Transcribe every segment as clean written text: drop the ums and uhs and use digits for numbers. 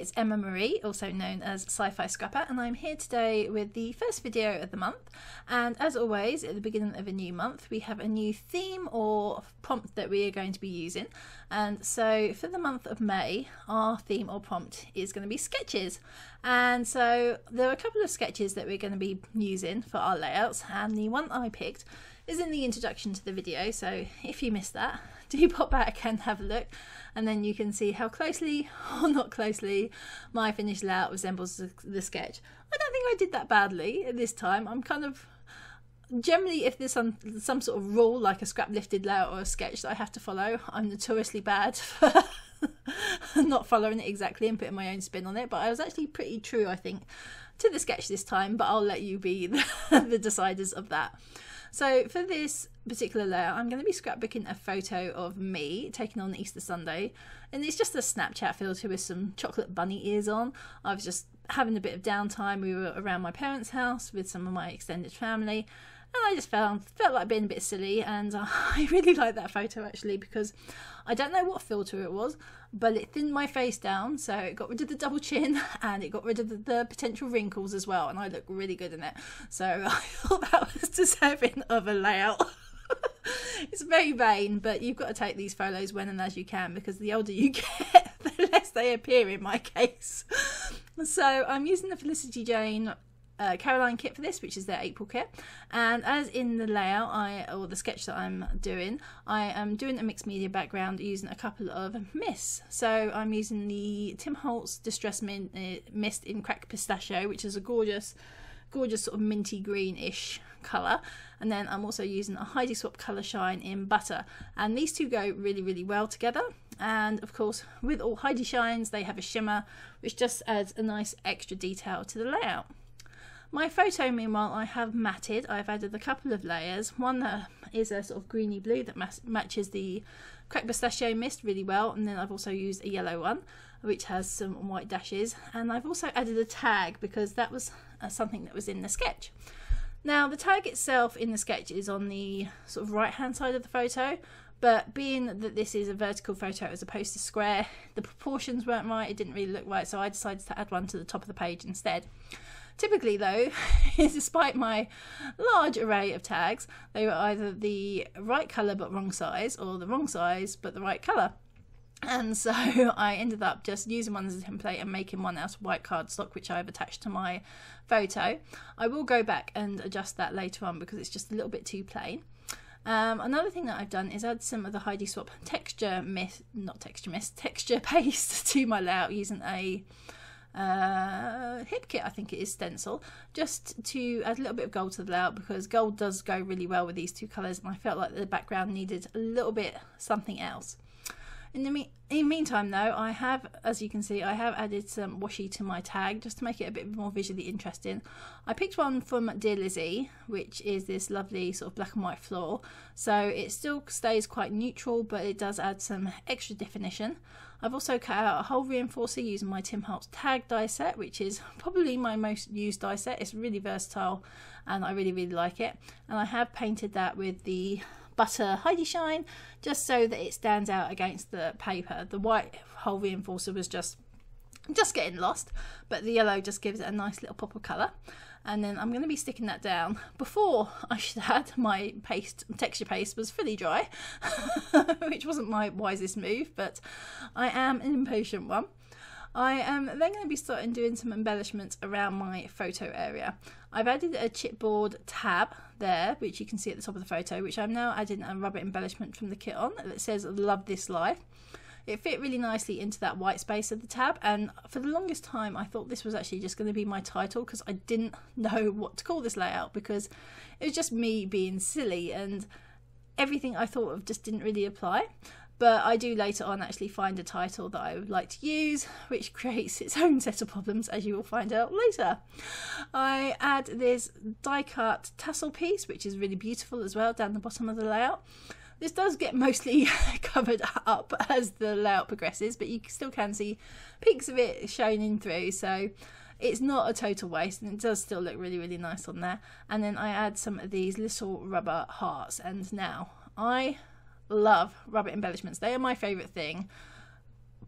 it's Emma Marie, also known as SciFi Scrapper, and I'm here today with the first video of the month. And as always, at the beginning of a new month, we have a new theme or prompt that we are going to be using. And so for the month of May, our theme or prompt is going to be sketches. And so there are a couple of sketches that we're going to be using for our layouts, and the one I picked is in the introduction to the video, so if you missed that, do pop back and have a look, and then you can see how closely or not closely my finished layout resembles the sketch. I don't think I did that badly this time. I'm kind of generally, if there's some sort of rule like a scrap lifted layout or a sketch that I have to follow, I'm notoriously bad for not following it exactly and putting my own spin on it. But I was actually pretty true, I think, to the sketch this time, but I'll let you be the deciders of that. So for this particular layout, I'm going to be scrapbooking a photo of me taken on Easter Sunday, and it's just a Snapchat filter with some chocolate bunny ears on. I was just having a bit of downtime. We were around my parents' house with some of my extended family, and I just felt like being a bit silly, and I really like that photo actually, because I don't know what filter it was, but it thinned my face down, so it got rid of the double chin and it got rid of the potential wrinkles as well, and I look really good in it. So I thought that was deserving of a layout. It's very vain, but you've got to take these photos when and as you can, because the older you get, the less they appear in my case. So I'm using the Felicity Jane Caroline kit for this, which is their April kit, and as in the layout or the sketch that I'm doing, I am doing a mixed media background using a couple of mists. So I'm using the Tim Holtz Distress Mist in Cracked Pistachio, which is a gorgeous sort of minty greenish colour, and then I'm also using a Heidi Swap Colour Shine in Butter, and these two go really well together. And of course, with all Heidi Shines, they have a shimmer which just adds a nice extra detail to the layout. My photo, meanwhile, I have matted. I've added a couple of layers. One that is a sort of greeny blue that matches the Cracked Pistachio mist really well, and then I've also used a yellow one which has some white dashes, and I've also added a tag because that was something that was in the sketch. Now the tag itself in the sketch is on the sort of right hand side of the photo, but being that this is a vertical photo as opposed to square, the proportions weren't right, it didn't really look right, so I decided to add one to the top of the page instead. Typically though, despite my large array of tags, they were either the right colour but wrong size, or the wrong size but the right colour. And so I ended up just using one as a template and making one out of white cardstock, which I've attached to my photo. I will go back and adjust that later on because it's just a little bit too plain. Another thing that I've done is add some of the Heidi Swap texture paste to my layout using a hip kit, I think it is, stencil, just to add a little bit of gold to the layout, because gold does go really well with these two colours, and I felt like the background needed a little bit something else. In the meantime though, I have, as you can see, I have added some washi to my tag just to make it a bit more visually interesting. I picked one from Dear Lizzie, which is this lovely sort of black and white floor, so it still stays quite neutral, but it does add some extra definition. I've also cut out a hole reinforcer using my Tim Holtz tag die set, which is probably my most used die set. It's really versatile and I really like it, and I have painted that with the Butter Heidi Shine just so that it stands out against the paper. The white hole reinforcer was just getting lost, but the yellow just gives it a nice little pop of colour. And then I'm going to be sticking that down before, I should add, my texture paste was fully dry, which wasn't my wisest move, but I am an impatient one. I am then going to be starting doing some embellishments around my photo area. I've added a chipboard tab there, which you can see at the top of the photo, which I'm now adding a rubber embellishment from the kit on that says "Love This Life." It fit really nicely into that white space of the tab, and for the longest time I thought this was actually just going to be my title, because I didn't know what to call this layout, because it was just me being silly and everything I thought of just didn't really apply. But I do later on actually find a title that I would like to use, which creates its own set of problems, as you will find out later. I add this die cut tassel piece, which is really beautiful as well, down the bottom of the layout. This does get mostly covered up as the layout progresses, but you still can see peaks of it shining through, so it's not a total waste, and it does still look really nice on there. And then I add some of these little rubber hearts, and now I love rubber embellishments. They are my favourite thing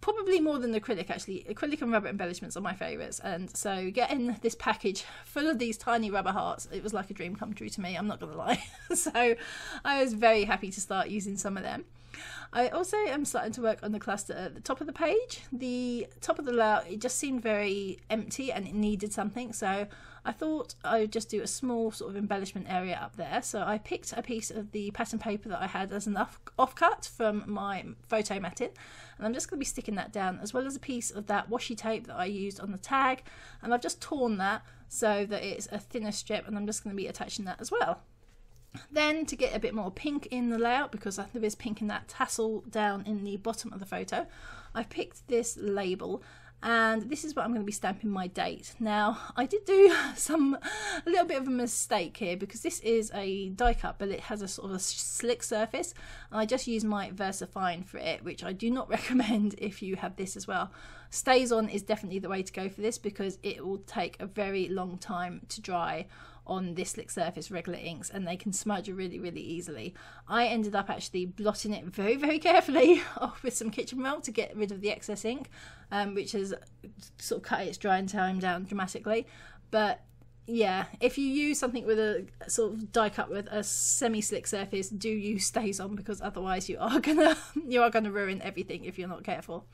probably more than acrylic actually. Acrylic and rubber embellishments are my favourites, and so getting this package full of these tiny rubber hearts, it was like a dream come true to me, I'm not gonna lie. So I was very happy to start using some of them. I also am starting to work on the cluster at the top of the page. The top of the layout, it just seemed very empty and it needed something, so I thought I would just do a small sort of embellishment area up there. So I picked a piece of the pattern paper that I had as an offcut from my photo matting, and I'm just going to be sticking that down, as well as a piece of that washi tape that I used on the tag, and I've just torn that so that it's a thinner strip, and I'm just going to be attaching that as well. Then, to get a bit more pink in the layout, because there is pink in that tassel down in the bottom of the photo, I picked this label, and this is what I'm going to be stamping my date. Now, I did do a little bit of a mistake here, because this is a die cut, but it has a sort of a slick surface, and I just used my VersaFine for it, which I do not recommend if you have this as well. StazOn is definitely the way to go for this, because it will take a very long time to dry on this slick surface regular inks, and they can smudge really easily. I ended up actually blotting it very carefully off with some kitchen roll to get rid of the excess ink, which has sort of cut its drying time down dramatically. But yeah, if you use something with a sort of die cut with a semi-slick surface, do use StazOn, because otherwise you are gonna ruin everything if you're not careful.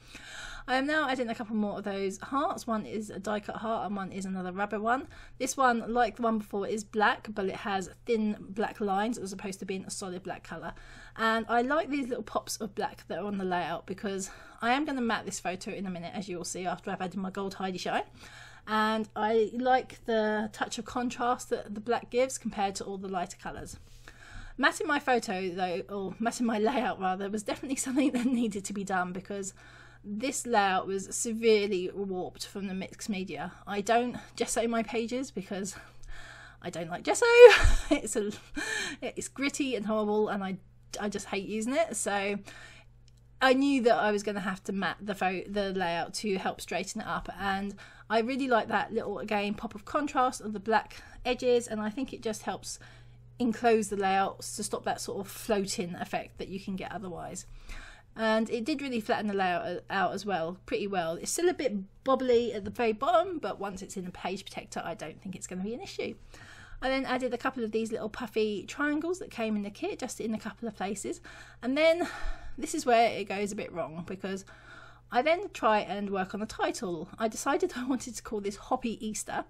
I am now adding a couple more of those hearts. One is a die cut heart and one is another rubber one. This one, like the one before, is black, but it has thin black lines as opposed to being a solid black colour. And I like these little pops of black that are on the layout, because I am going to matte this photo in a minute, as you will see after I've added my gold Heidi shine. And I like the touch of contrast that the black gives compared to all the lighter colours. Matting my photo though, or matting my layout rather, was definitely something that needed to be done, because this layout was severely warped from the mixed media. I don't gesso my pages because I don't like gesso. It's gritty and horrible, and I just hate using it. So I knew that I was going to have to matte the layout to help straighten it up, and I really like that little, again, pop of contrast of the black edges, and I think it just helps enclose the layouts to stop that sort of floating effect that you can get otherwise. And it did really flatten the layout out as well, pretty well. It's still a bit bobbly at the very bottom, but once it's in a page protector, I don't think it's going to be an issue. I then added a couple of these little puffy triangles that came in the kit, just in a couple of places. And then this is where it goes a bit wrong, because I then try and work on the title. I decided I wanted to call this Hoppy Easter,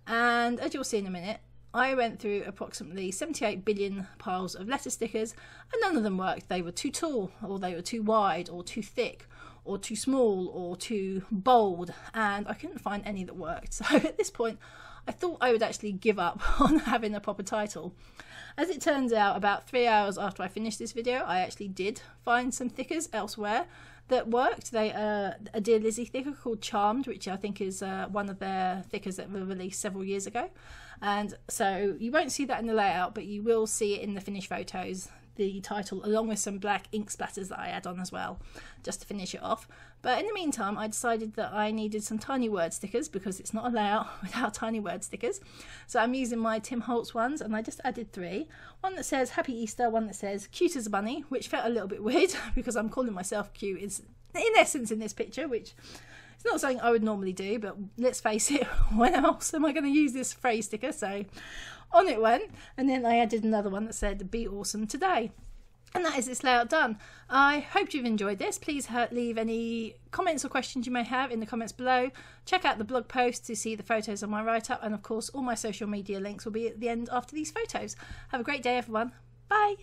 and as you'll see in a minute, I went through approximately 78 billion piles of letter stickers, and none of them worked. They were too tall, or they were too wide, or too thick, or too small, or too bold, and I couldn't find any that worked. So at this point, I thought I would actually give up on having a proper title. As it turns out, about 3 hours after I finished this video, I actually did find some thickers elsewhere that worked. They a Dear Lizzie thicker called Charmed, which I think is one of their thickers that were released several years ago. And so you won't see that in the layout, but you will see it in the finished photos, the title, along with some black ink splatters that I add on as well, just to finish it off. But in the meantime, I decided that I needed some tiny word stickers, because it's not a layout without tiny word stickers. So I'm using my Tim Holtz ones, and I just added 3. One that says Happy Easter, one that says Cute as a Bunny, which felt a little bit weird because I'm calling myself cute in essence in this picture, which it's not something I would normally do, but let's face it, when else am I going to use this phrase sticker? So on it went, and then I added another one that said Be Awesome Today. And that is this layout done. I hope you've enjoyed this. Please leave any comments or questions you may have in the comments below. Check out the blog post to see the photos of my write-up, and of course all my social media links will be at the end after these photos. Have a great day everyone. Bye!